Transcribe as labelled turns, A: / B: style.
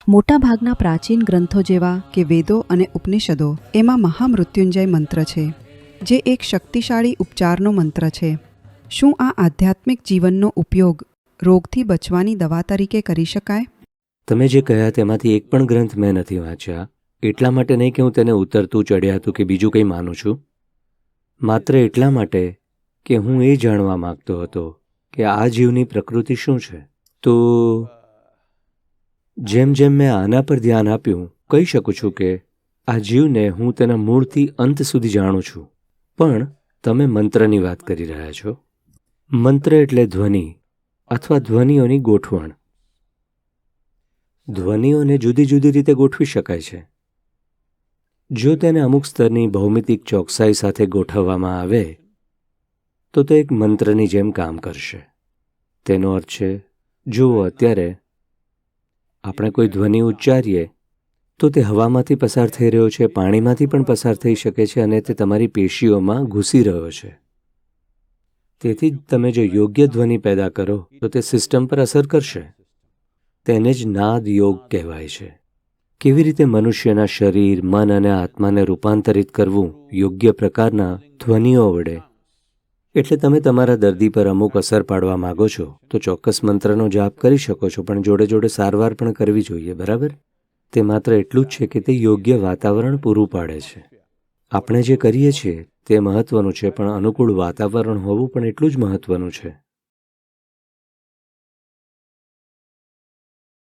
A: મોટાભાગના પ્રાચીન ગ્રંથો જેવા કે વેદો અને ઉપનિષદો એમાં મહામૃત્યુંજય મંત્ર છે, જે એક શક્તિશાળી ઉપચારનો મંત્ર છે. શું આ આધ્યાત્મિક જીવનનો ઉપયોગ રોગથી બચવાની દવા તરીકે કરી શકાય?
B: તમે જે કહ્યા તેમાંથી એક પણ ગ્રંથ મેં નથી વાંચ્યા. એટલા માટે નહીં કે હું તેને ઉતરતું ચડ્યાતું કે બીજું કંઈ માનું છું, માત્ર એટલા માટે કે હું એ જાણવા માગતો હતો કે આ જીવની પ્રકૃતિ શું છે. તો જેમ જેમ મેં આના પર ધ્યાન આપ્યું, કહી શકું છું કે આ જીવને હું તેના મૂળથી અંત સુધી જાણું છું. પણ તમે મંત્રની વાત કરી રહ્યા છો. મંત્ર એટલે ધ્વનિ અથવા ધ્વનિઓની ગોઠવણ. ધ્વનિઓને જુદી જુદી રીતે ગોઠવી શકાય છે. જો તેને અમુક સ્તરની ભૌમિતિક ચોકસાઈ સાથે ગોઠવવામાં આવે તો તે એક મંત્રની જેમ કામ કરશે. તેનો અર્થ છે, જુઓ, અત્યારે આપણે કોઈ ધ્વનિ ઉચ્ચારીએ તો તે હવામાંથી પસાર થઈ રહ્યો છે, પાણીમાંથી પણ પસાર થઈ શકે છે અને તે તમારી પેશીઓમાં ઘૂસી રહ્યો છે. તેથી જ તમે જો યોગ્ય ધ્વનિ પેદા કરો તો તે સિસ્ટમ પર અસર કરશે. તેને જ નાદ યોગ કહેવાય છે. કેવી રીતે મનુષ્યના શરીર, મન અને આત્માને રૂપાંતરિત કરવું યોગ્ય પ્રકારના ધ્વનિઓ વડે. એટલે તમે તમારા દર્દી પર અમુક અસર પાડવા માગો છો તો ચોક્કસ મંત્રનો જાપ કરી શકો છો, પણ જોડે જોડે સારવાર પણ કરવી જોઈએ, બરાબર? તે માત્ર એટલું જ છે કે તે યોગ્ય વાતાવરણ પૂરું પાડે છે. આપણે જે કરીએ છીએ તે મહત્વનું છે, પણ અનુકૂળ વાતાવરણ હોવું પણ એટલું જ મહત્વનું છે.